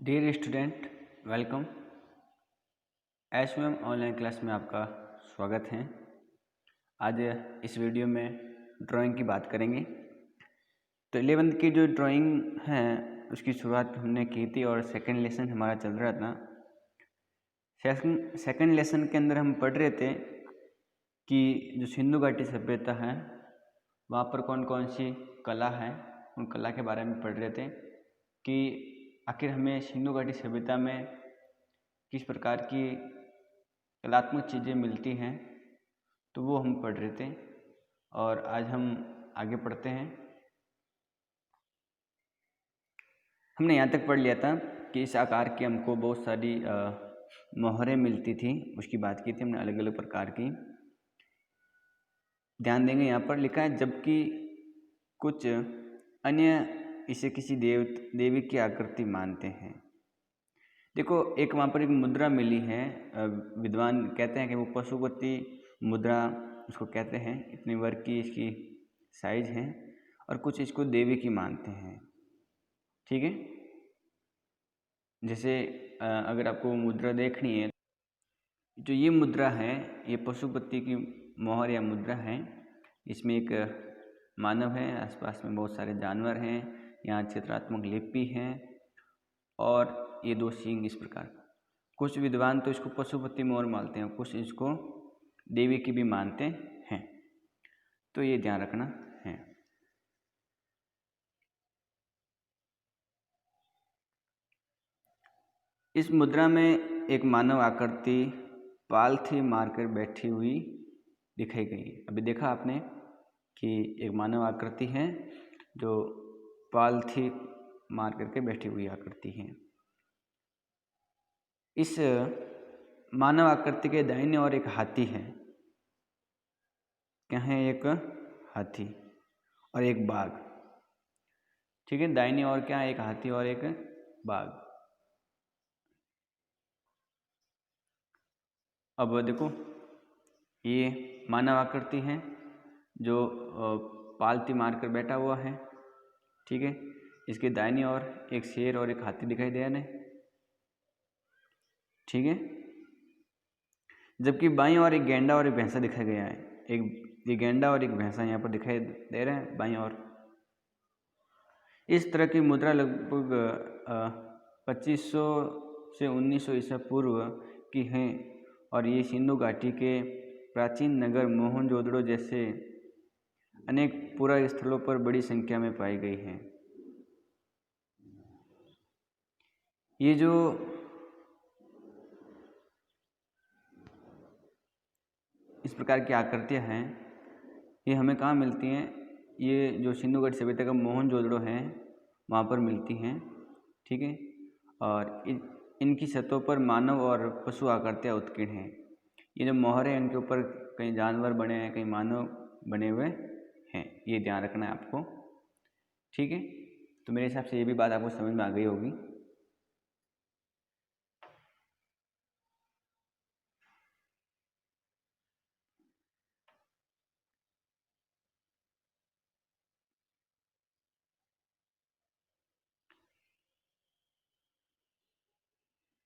Dear student, welcome. SVM online class में आपका स्वागत है। आज इस वीडियो में ड्राइंग की बात करेंगे। तो 11th की जो ड्राइंग है उसकी शुरुआत हमने की थी और सेकंड लेसन हमारा चल रहा था। सेकंड लेसन के अंदर हम पढ़ रहे थे कि जो सिंधु घाटी सभ्यता है वहाँ पर कौन कौन सी कला है, उन कला के बारे में पढ़ रहे थे कि आखिर हमें सिंधु घाटी सभ्यता में किस प्रकार की कलात्मक चीज़ें मिलती हैं, तो वो हम पढ़ रहे थे। और आज हम आगे पढ़ते हैं। हमने यहाँ तक पढ़ लिया था कि इस आकार की हमको बहुत सारी मोहरें मिलती थी, उसकी बात की थी हमने, अलग अलग प्रकार की। ध्यान देंगे यहाँ पर लिखा है जबकि कुछ अन्य इसे किसी देवी की आकृति मानते हैं। देखो, एक वहाँ पर एक मुद्रा मिली है, विद्वान कहते हैं कि वो पशुपति मुद्रा उसको कहते हैं। इतने वर्ग की इसकी साइज है और कुछ इसको देवी की मानते हैं। ठीक है, जैसे अगर आपको मुद्रा देखनी है, जो ये मुद्रा है ये पशुपति की मोहर या मुद्रा है। इसमें एक मानव है, आसपास में बहुत सारे जानवर हैं, यहाँ चित्रात्मक लिपि है और ये दो सींग इस प्रकार। कुछ विद्वान तो इसको पशुपति मोहर मानते हैं, कुछ इसको देवी की भी मानते हैं, तो ये ध्यान रखना है। इस मुद्रा में एक मानव आकृति पालथी मारकर बैठी हुई दिखाई गई। अभी देखा आपने कि एक मानव आकृति है जो पालथी मार करके बैठी हुई आकृति है। इस मानव आकृति के दाहिने और एक हाथी है। क्या है? एक हाथी और एक बाघ। ठीक है, दाहिने और क्या है? एक हाथी और एक बाघ। अब देखो, ये मानव आकृति है जो पालती मारकर बैठा हुआ है। ठीक है, इसके दाहिनी ओर एक शेर और एक हाथी दिखाई दे रहे हैं। ठीक है, जबकि बाईं ओर एक गेंडा और एक भैंसा दिखाया गया है। एक गेंडा और एक भैंसा यहाँ पर दिखाई दे रहे हैं बाईं ओर। इस तरह की मुद्रा लगभग 2500 से 1900 ईसा पूर्व की हैं और ये सिंधु घाटी के प्राचीन नगर मोहनजोदड़ो जैसे अनेक पुरा स्थलों पर बड़ी संख्या में पाई गई हैं। ये जो इस प्रकार की आकृतियाँ हैं ये हमें कहाँ मिलती हैं? ये जो सिंधु घाटी सभ्यता का मोहनजोदड़ो है वहाँ पर मिलती हैं। ठीक है, और इनकी सतहों पर मानव और पशु आकृतियाँ उत्कीर्ण हैं। ये जो मोहर है इनके ऊपर कई जानवर बने हैं, कई मानव बने हुए हैं, ये ध्यान रखना है आपको। ठीक है, तो मेरे हिसाब से ये भी बात आपको समझ में आ गई होगी।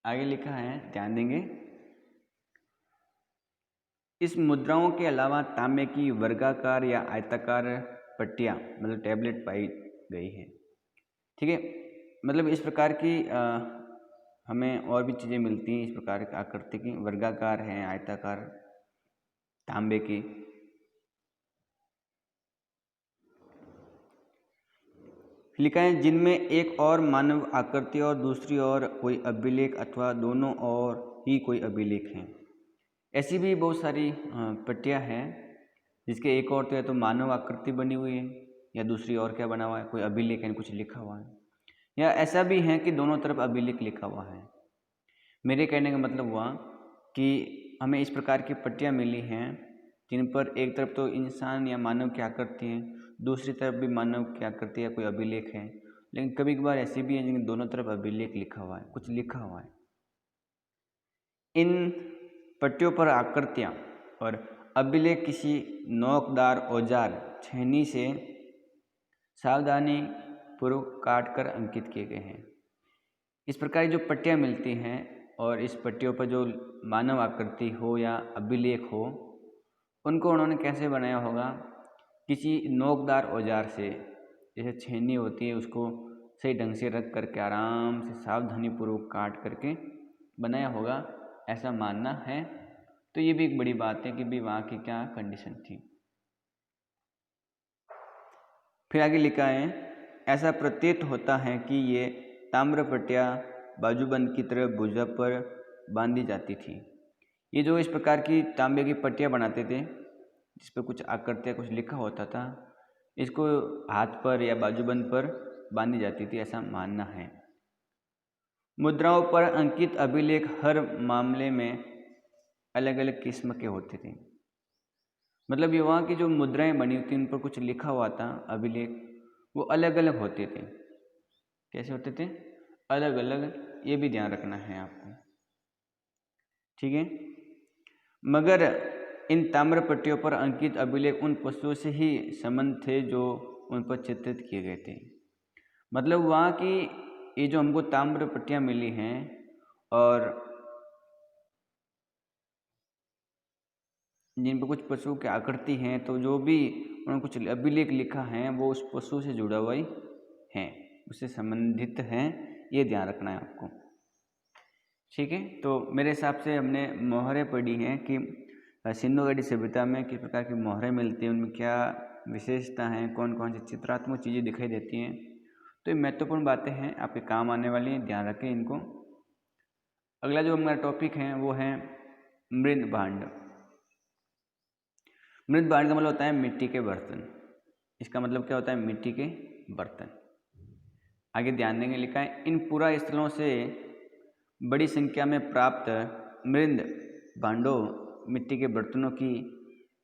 आगे लिखा है, ध्यान देंगे। इस मुद्राओं के अलावा तांबे की वर्गाकार या आयताकार पट्टियाँ मतलब टैबलेट पाई गई है। ठीक है, मतलब इस प्रकार की हमें और भी चीज़ें मिलती हैं इस प्रकार की आकृति की, वर्गाकार हैं, आयताकार, तांबे की। लिखा है जिनमें एक और मानव आकृति और दूसरी ओर कोई अभिलेख अथवा दोनों ओर ही कोई अभिलेख हैं। ऐसी भी बहुत सारी पट्टियाँ हैं जिसके एक और तो या तो मानव आकृति बनी हुई है या दूसरी ओर क्या बना हुआ है, कोई अभिलेख है, कुछ लिखा हुआ है, या ऐसा भी है कि दोनों तरफ अभिलेख लिखा हुआ है। मेरे कहने का मतलब हुआ कि हमें इस प्रकार की पट्टियाँ मिली हैं जिन पर एक तरफ तो इंसान या मानव की आकृति है, दूसरी तरफ भी मानव की आकृति या कोई अभिलेख है, लेकिन कभी कभार ऐसी भी है जिनके दोनों तरफ अभिलेख लिखा हुआ है, कुछ लिखा हुआ है। इन पट्टियों पर आकृतियाँ और अभिलेख किसी नोकदार औजार छेनी से सावधानी पूर्वक काट कर अंकित किए गए हैं। इस प्रकार की जो पट्टियाँ मिलती हैं और इस पट्टियों पर जो मानव आकृति हो या अभिलेख हो, उनको उन्होंने कैसे बनाया होगा? किसी नोकदार औजार से, जैसे छेनी होती है, उसको सही ढंग से रख करके आराम से सावधानीपूर्वक काट करके बनाया होगा, ऐसा मानना है। तो ये भी एक बड़ी बात है कि भी वहाँ की क्या कंडीशन थी। फिर आगे लिखा है, ऐसा प्रतीत होता है कि ये ताम्र पट्टियाँ बाजूबंद की तरह भुजा पर बांधी जाती थी। ये जो इस प्रकार की तांबे की पट्टियाँ बनाते थे, जिस पर कुछ आकृतियाँ कुछ लिखा होता था, इसको हाथ पर या बाजूबंद पर बांधी जाती थी, ऐसा मानना है। मुद्राओं पर अंकित अभिलेख हर मामले में अलग अलग किस्म के होते थे। मतलब ये वहाँ की जो मुद्राएं बनी होती, उन पर कुछ लिखा हुआ था अभिलेख, वो अलग अलग होते थे। कैसे होते थे? अलग अलग। ये भी ध्यान रखना है आपको, ठीक है। मगर इन ताम्र पट्टियों पर अंकित अभिलेख उन पशुओं से ही संबंध थे जो उन पर चित्रित किए गए थे। मतलब वहाँ की ये जो हमको ताम्र पट्टियाँ मिली हैं और जिन पर कुछ पशुओं की आकृति हैं, तो जो भी उन्होंने कुछ अभिलेख लिखा है वो उस पशु से जुड़ा हुआ ही है, उससे संबंधित हैं। ये ध्यान रखना है आपको, ठीक है। तो मेरे हिसाब से हमने मोहरें पढ़ी हैं कि सिंधु घाटी सभ्यता में किस प्रकार की मोहरें मिलती हैं, उनमें क्या विशेषता हैं, कौन कौन सी चित्रात्मक चीज़ें दिखाई देती हैं। तो ये महत्वपूर्ण बातें हैं, आपके काम आने वाली हैं, ध्यान रखें इनको। अगला जो हमारा टॉपिक है वो है मृद भांड। मृद भांड का मतलब होता है मिट्टी के बर्तन। इसका मतलब क्या होता है? मिट्टी के बर्तन। आगे ध्यान देंगे, लिखा है, इन पुरा स्थलों से बड़ी संख्या में प्राप्त मृद भांडों, मिट्टी के बर्तनों की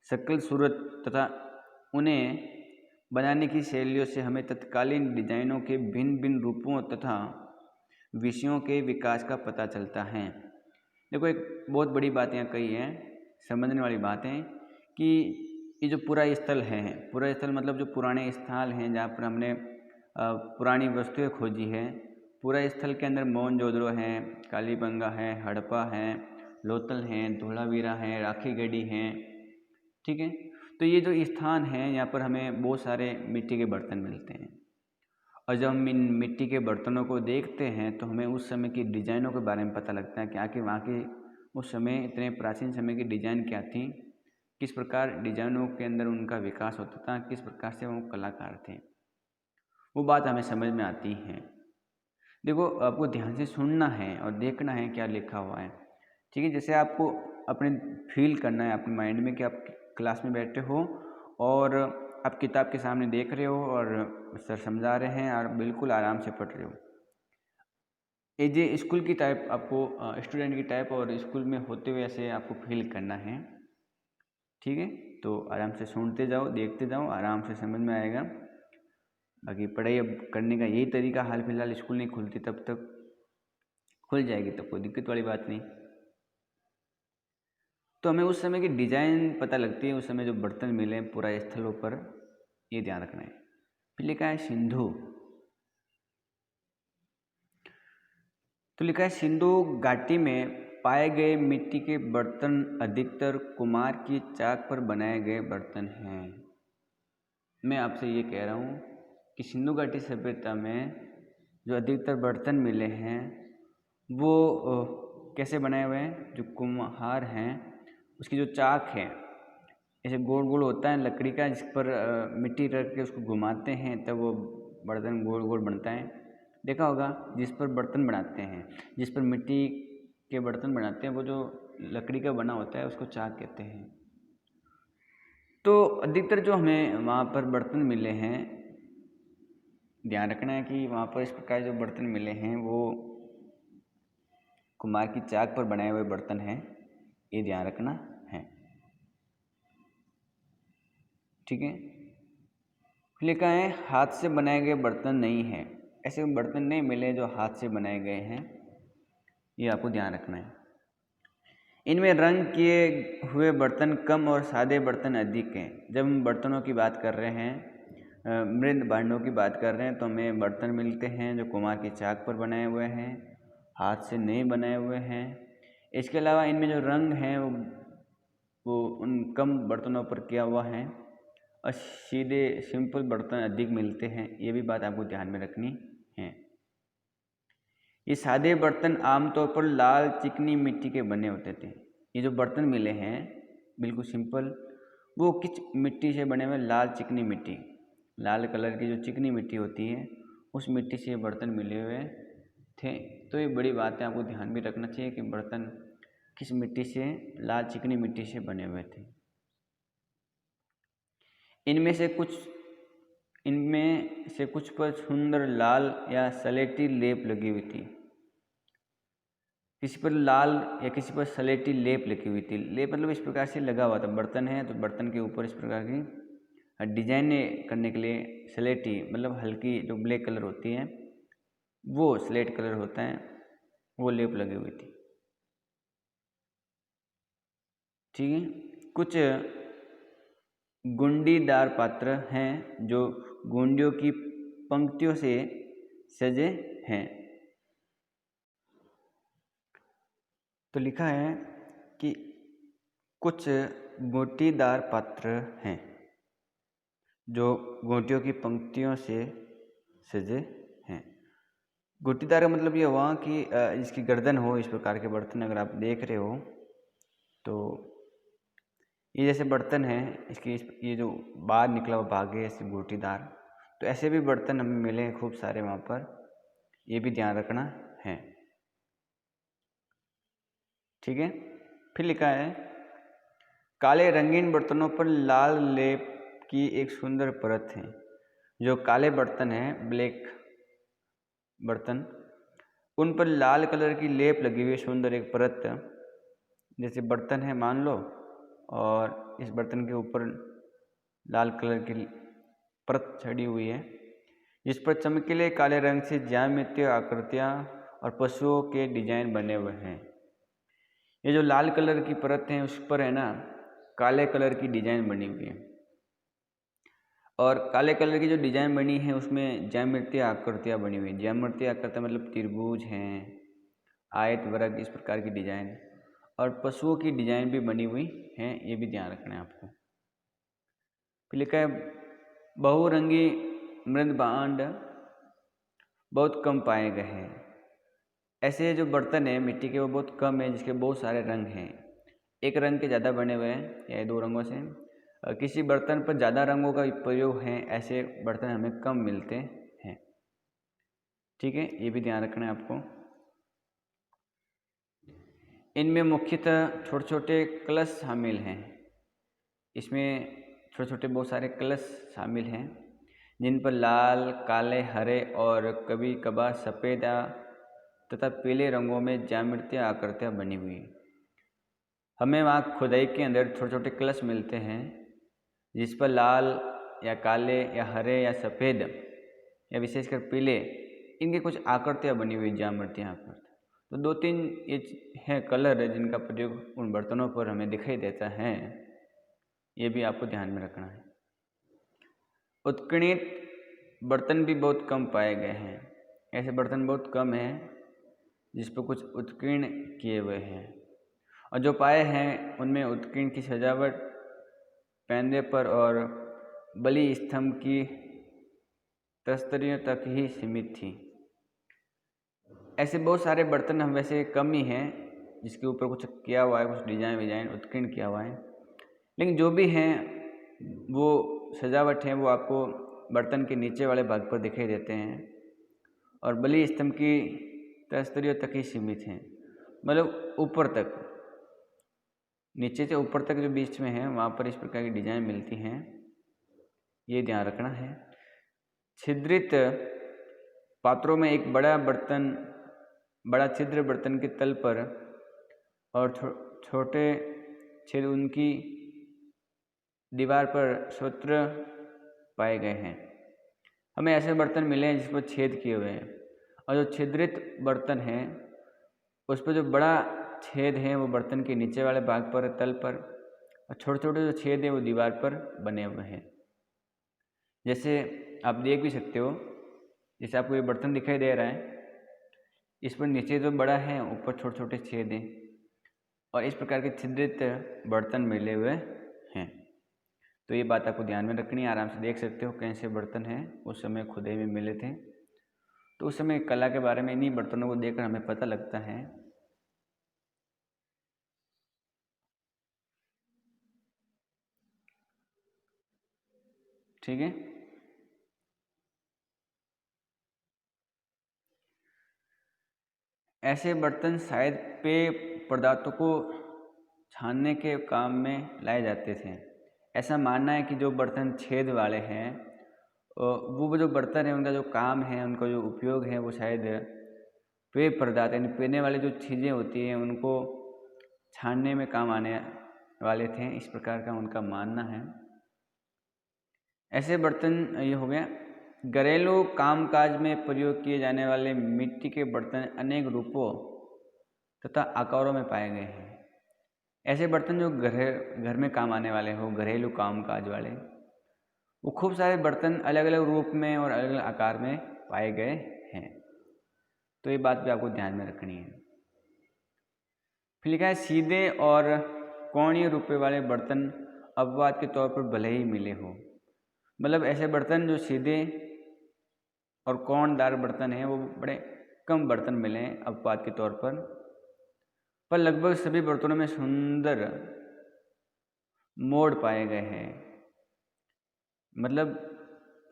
शक्ल सूरत तथा उन्हें बनाने की शैलियों से हमें तत्कालीन डिजाइनों के भिन्न भिन्न रूपों तथा विषयों के विकास का पता चलता है। देखो, एक बहुत बड़ी बात यहाँ कही है, समझने वाली बात है कि ये जो पूरा स्थल है, पूरा स्थल मतलब जो पुराने स्थल हैं जहाँ पर हमने पुरानी वस्तुएं खोजी है, पूरा स्थल के अंदर मोहनजोदड़ो है, कालीबंगा है, हड़प्पा है, लोथल है, धोलावीरा है, राखी गढ़ी है, ठीक है। तो ये जो स्थान है, यहाँ पर हमें बहुत सारे मिट्टी के बर्तन मिलते हैं। और जब हम इन मिट्टी के बर्तनों को देखते हैं तो हमें उस समय की डिज़ाइनों के बारे में पता लगता है कि आखिर वहाँ के उस समय इतने प्राचीन समय की डिज़ाइन क्या थी, किस प्रकार डिज़ाइनों के अंदर उनका विकास होता था, किस प्रकार से वो कलाकार थे, वो बात हमें समझ में आती है। देखो, आपको ध्यान से सुनना है और देखना है क्या लिखा हुआ है, ठीक है। जैसे आपको अपने फील करना है अपने माइंड में कि आप क्लास में बैठे हो और आप किताब के सामने देख रहे हो और सर समझा रहे हैं और बिल्कुल आराम से पढ़ रहे हो। एज ए स्कूल की टाइप आपको, स्टूडेंट की टाइप और स्कूल में होते हुए ऐसे आपको फील करना है, ठीक है। तो आराम से सुनते जाओ, देखते जाओ, आराम से समझ में आएगा। बाकी पढ़ाई अब करने का यही तरीका, हाल फिलहाल स्कूल नहीं खुलती तब तक खुल जाएगी, तब कोई दिक्कत वाली बात नहीं। तो हमें उस समय की डिज़ाइन पता लगती है, उस समय जो बर्तन मिले पूरा स्थलों पर, ये ध्यान रखना है। फिर लिखा है सिंधु। तो लिखा है, सिंधु घाटी में पाए गए मिट्टी के बर्तन अधिकतर कुम्हार की चाक पर बनाए गए बर्तन हैं। मैं आपसे ये कह रहा हूँ कि सिंधु घाटी सभ्यता में जो अधिकतर बर्तन मिले हैं वो कैसे बनाए हुए हैं? जो कुम्हार हैं उसकी जो चाक है, ऐसे गोल गोल होता है लकड़ी का, जिस पर मिट्टी रख के उसको घुमाते हैं तब वो बर्तन गोल गोल बनता है। देखा होगा, जिस पर बर्तन बनाते हैं, जिस पर मिट्टी के बर्तन बनाते हैं, वो जो लकड़ी का बना होता है उसको चाक कहते हैं। तो अधिकतर जो हमें वहाँ पर बर्तन मिले हैं, ध्यान रखना है कि वहाँ पर इस प्रकार जो बर्तन मिले हैं वो कुम्हार की चाक पर बनाए हुए बर्तन हैं, ये ध्यान रखना है, ठीक है। लिखा है, हाथ से बनाए गए बर्तन नहीं है। ऐसे बर्तन नहीं मिले जो हाथ से बनाए गए हैं, ये आपको ध्यान रखना है। इनमें रंग किए हुए बर्तन कम और सादे बर्तन अधिक हैं। जब हम बर्तनों की बात कर रहे हैं, मृद भांडों की बात कर रहे हैं, तो हमें बर्तन मिलते हैं जो कुम्हार की चाक पर बनाए हुए हैं हाथ से नहीं बनाए हुए हैं। इसके अलावा इनमें जो रंग हैं वो उन कम बर्तनों पर किया हुआ है और सीधे सिंपल बर्तन अधिक मिलते हैं। ये भी बात आपको ध्यान में रखनी है। ये सादे बर्तन आमतौर पर लाल चिकनी मिट्टी के बने होते थे। ये जो बर्तन मिले हैं बिल्कुल सिंपल, वो किस मिट्टी से बने हुए? लाल चिकनी मिट्टी, लाल कलर की जो चिकनी मिट्टी होती है उस मिट्टी से ये बर्तन मिले हुए थे। तो ये बड़ी बात है, आपको ध्यान भी रखना चाहिए कि बर्तन किस मिट्टी से, लाल चिकनी मिट्टी से बने हुए थे। इनमें से कुछ पर सुंदर लाल या सलेटी लेप लगी हुई थी। किसी पर लाल या किसी पर सलेटी लेप लगी हुई थी। लेप मतलब इस प्रकार से लगा हुआ था। बर्तन है तो बर्तन के ऊपर इस प्रकार की डिजाइन करने के लिए सलेटी मतलब हल्की जो ब्लैक कलर होती है, वो स्लेट कलर होता है, वो लेप लगी हुई थी। ठीक है। कुछ गुंडीदार पात्र हैं जो गुंडियों की पंक्तियों से सजे हैं। तो लिखा है कि कुछ गोटीदार पात्र हैं जो गोटियों की पंक्तियों से सजे हैं। गोटीदार का मतलब ये हुआ कि इसकी गर्दन हो इस प्रकार के बर्तन अगर आप देख रहे हो तो ये जैसे बर्तन है, इसकी ये जो बाहर निकला हुआ भाग है ऐसे गोटीदार, तो ऐसे भी बर्तन हमें मिले हैं खूब सारे वहाँ पर, ये भी ध्यान रखना है। ठीक है। फिर लिखा है काले रंगीन बर्तनों पर लाल लेप की एक सुंदर परत है। जो काले बर्तन हैं, ब्लैक बर्तन, उन पर लाल कलर की लेप लगी हुई है, सुंदर एक परत। जैसे बर्तन है मान लो और इस बर्तन के ऊपर लाल कलर की परत चढ़ी हुई है जिस पर चमकीले काले रंग से ज्यामितीय आकृतियाँ और पशुओं के डिजाइन बने हुए हैं। ये जो लाल कलर की परत है उस पर है ना काले कलर की डिजाइन बनी हुई है और काले कलर की जो डिजाइन बनी है उसमें ज्यामितीय आकृतियाँ बनी हुई हैं। ज्यामितीय आकृतियाँ मतलब त्रिभुज हैं, आयत वर्ग, इस प्रकार की डिजाइन, और पशुओं की डिजाइन भी बनी हुई है, ये भी ध्यान रखना है आपको। फिर लिखा है बहुरंगी मृद भांड बहुत कम पाए गए हैं। ऐसे जो बर्तन है मिट्टी के वो बहुत कम है जिसके बहुत सारे रंग हैं। एक रंग के ज़्यादा बने हुए हैं या दो रंगों से, किसी बर्तन पर ज़्यादा रंगों का प्रयोग है, ऐसे बर्तन हमें कम मिलते हैं। ठीक है, ये भी ध्यान रखना है आपको। इनमें मुख्यतः छोटे छोटे कलश शामिल हैं। इसमें छोटे छोटे बहुत सारे कलश शामिल हैं जिन पर लाल, काले, हरे और कभी कभार सफ़ेद तथा पीले रंगों में ज्यामितीय आकृतियाँ बनी हुई हैं। हमें वहाँ खुदाई के अंदर छोटे छोटे कलश मिलते हैं जिस पर लाल या काले या हरे या सफ़ेद या विशेषकर पीले इनके कुछ आकृतियाँ बनी हुई ज्यामितीय आकृति। तो दो तीन ये हैं कलर जिनका प्रयोग उन बर्तनों पर हमें दिखाई देता है, ये भी आपको ध्यान में रखना है। उत्कीर्णित बर्तन भी बहुत कम पाए गए हैं। ऐसे बर्तन बहुत कम हैं जिस पर कुछ उत्कीर्ण किए हुए हैं और जो पाए हैं उनमें उत्कीर्ण की सजावट पैंदे पर और बलि स्तंभ की तस्तरियों तक ही सीमित थी। ऐसे बहुत सारे बर्तन हम वैसे कम ही हैं जिसके ऊपर कुछ किया हुआ है, कुछ डिजाइन उत्कीर्ण किया हुआ है, लेकिन जो भी हैं वो सजावट है वो आपको बर्तन के नीचे वाले भाग पर दिखाई देते हैं और बलि स्तंभ की तस्तरियों तक ही सीमित हैं। मतलब ऊपर तक, नीचे से ऊपर तक जो बीच में है वहाँ पर इस प्रकार की डिजाइन मिलती हैं, ये ध्यान रखना है। छिद्रित पात्रों में एक बड़ा छिद्र बर्तन के तल पर और छोटे छेद उनकी दीवार पर स्वतंत्र पाए गए हैं। हमें ऐसे बर्तन मिले हैं जिस पर छेद किए हुए हैं और जो छिद्रित बर्तन है उस पर जो बड़ा छेद है वो बर्तन के नीचे वाले भाग पर, तल पर, और छोटे छोटे जो छेद है वो दीवार पर बने हुए हैं। जैसे आप देख भी सकते हो, जैसे आपको ये बर्तन दिखाई दे रहा है, इस पर नीचे तो बड़ा है, ऊपर छोटे छोटे छेद हैं और इस प्रकार के छिद्रित बर्तन मिले हुए हैं। तो ये बात आपको ध्यान में रखनी है। आराम से देख सकते हो कैसे बर्तन हैं उस समय खुदे में मिले थे। तो उस समय कला के बारे में इन्हीं बर्तनों को देखकर हमें पता लगता है। ठीक है। ऐसे बर्तन शायद पेय पदार्थों को छानने के काम में लाए जाते थे। ऐसा मानना है कि जो बर्तन छेद वाले हैं वो जो बर्तन है उनका जो काम है, उनका जो उपयोग है वो शायद पेय पदार्थ यानी पीने वाली जो चीज़ें होती हैं उनको छानने में काम आने वाले थे, इस प्रकार का उनका मानना है। ऐसे बर्तन ये हो गया। घरेलू कामकाज में प्रयोग किए जाने वाले मिट्टी के बर्तन अनेक रूपों तथा आकारों में पाए गए हैं। ऐसे बर्तन जो घर में काम आने वाले हो, घरेलू कामकाज वाले, वो खूब सारे बर्तन अलग अलग रूप में और अलग अलग आकार में पाए गए हैं। तो ये बात भी आपको ध्यान में रखनी है। फिर लिखा है सीधे और कोणीय रुपये वाले बर्तन अपवाद के तौर पर भले ही मिले हो। मतलब ऐसे बर्तन जो सीधे और कोणदार बर्तन हैं वो बड़े कम बर्तन मिले हैं अपवाद के तौर पर लगभग सभी बर्तनों में सुंदर मोड़ पाए गए हैं। मतलब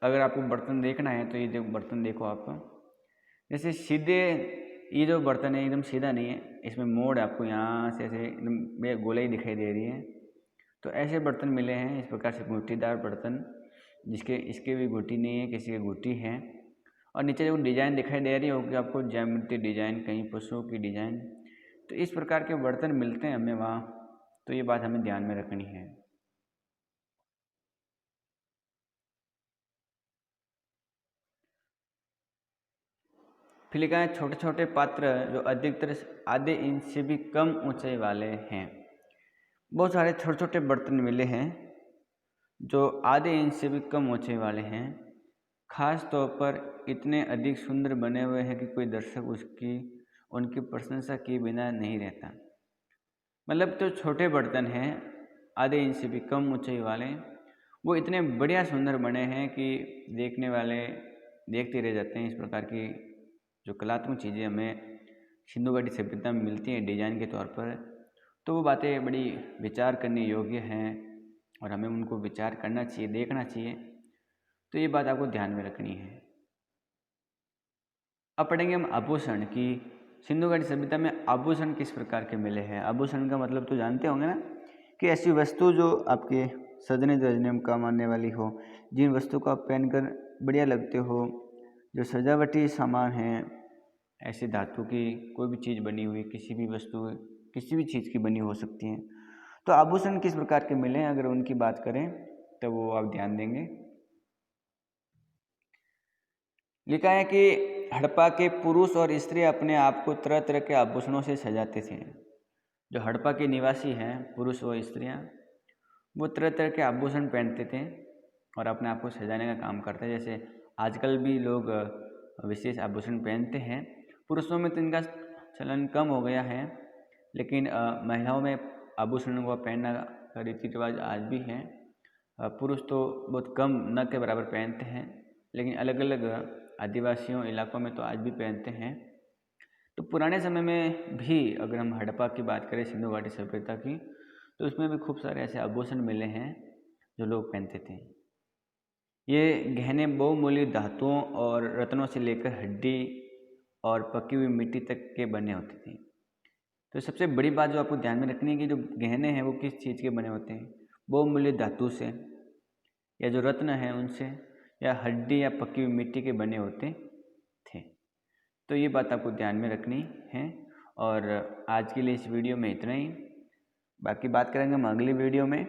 अगर आपको बर्तन देखना है तो ये जो बर्तन देखो आप, जैसे सीधे ये जो बर्तन है एकदम सीधा नहीं है, इसमें मोड़ आपको यहाँ से ऐसे एकदम गोलाई दिखाई दे रही है। तो ऐसे बर्तन मिले हैं इस प्रकार से गुटीदार बर्तन, इसके भी गुटी नहीं है, किसी की गुटी है। और नीचे जो डिज़ाइन दिखाई दे रही होगी आपको, ज्यामिति डिज़ाइन, कहीं पशुओं की डिज़ाइन, तो इस प्रकार के बर्तन मिलते हैं हमें वहाँ। तो ये बात हमें ध्यान में रखनी है। फिर लिखा है छोटे छोटे पात्र जो अधिकतर आधे इंच से भी कम ऊंचाई वाले हैं। बहुत सारे छोटे छोटे बर्तन मिले हैं जो आधे इंच से भी कम ऊंचाई वाले हैं। खास तौर पर इतने अधिक सुंदर बने हुए हैं कि कोई दर्शक उनकी प्रशंसा किए बिना नहीं रहता। मतलब तो छोटे बर्तन हैं आधे इंच से भी कम ऊंचाई वाले, वो इतने बढ़िया सुंदर बने हैं कि देखने वाले देखते रह जाते हैं। इस प्रकार की जो कलात्मक चीज़ें हमें सिंधु घाटी सभ्यता में मिलती हैं डिजाइन के तौर पर, तो वो बातें बड़ी विचार करने योग्य हैं और हमें उनको विचार करना चाहिए, देखना चाहिए। तो ये बात आपको ध्यान में रखनी है। अब पढ़ेंगे हम आभूषण की सिंधु घाटी सभ्यता में आभूषण किस प्रकार के मिले हैं। आभूषण का मतलब तो जानते होंगे ना, कि ऐसी वस्तु जो आपके सजने धजने में काम आने वाली हो, जिन वस्तु को आप पहनकर बढ़िया लगते हो, जो सजावटी सामान है, ऐसी धातु की कोई भी चीज़ बनी हुई, किसी भी वस्तु किसी भी चीज़ की बनी हो सकती हैं। तो आभूषण किस प्रकार के मिले हैं अगर उनकी बात करें तो वो आप ध्यान देंगे। लिखा है कि हड़प्पा के पुरुष और स्त्री अपने आप को तरह तरह के आभूषणों से सजाते थे। जो हड़प्पा के निवासी हैं पुरुष और स्त्रियां, वो तरह तरह के आभूषण पहनते थे और अपने आप को सजाने का काम करते हैं। जैसे आजकल भी लोग विशेष आभूषण पहनते हैं। पुरुषों में तो इनका चलन कम हो गया है, लेकिन महिलाओं में आभूषणों को पहनना का रीति रिवाज आज भी है। पुरुष तो बहुत कम न के बराबर पहनते हैं, लेकिन अलग अलग आदिवासियों इलाकों में तो आज भी पहनते हैं। तो पुराने समय में भी अगर हम हड़प्पा की बात करें सिंधु घाटी सभ्यता की, तो उसमें भी खूब सारे ऐसे आभूषण मिले हैं जो लोग पहनते थे। ये गहने बहुमूल्य धातुओं और रत्नों से लेकर हड्डी और पकी हुई मिट्टी तक के बने होते थे। तो सबसे बड़ी बात जो आपको ध्यान में रखनी है कि जो गहने हैं वो किस चीज़ के बने होते हैं, बहुमूल्य धातु से, या जो रत्न हैं उनसे, या हड्डी या पकी हुई मिट्टी के बने होते थे। तो ये बात आपको ध्यान में रखनी है। और आज के लिए इस वीडियो में इतना ही, बाकी बात करेंगे हम अगली वीडियो में।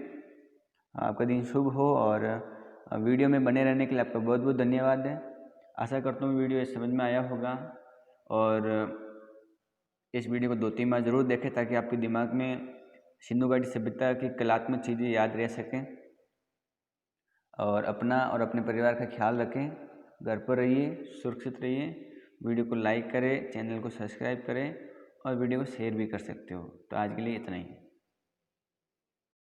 आपका दिन शुभ हो और वीडियो में बने रहने के लिए आपका बहुत बहुत धन्यवाद है। आशा करता हूँ वीडियो समझ में आया होगा और इस वीडियो को 2-3 बार ज़रूर देखें ताकि आपके दिमाग में सिंधु घाटी सभ्यता की कलात्मक चीज़ें याद रह सकें। और अपना और अपने परिवार का ख्याल रखें, घर पर रहिए, सुरक्षित रहिए, वीडियो को लाइक करें, चैनल को सब्सक्राइब करें और वीडियो को शेयर भी कर सकते हो। तो आज के लिए इतना ही।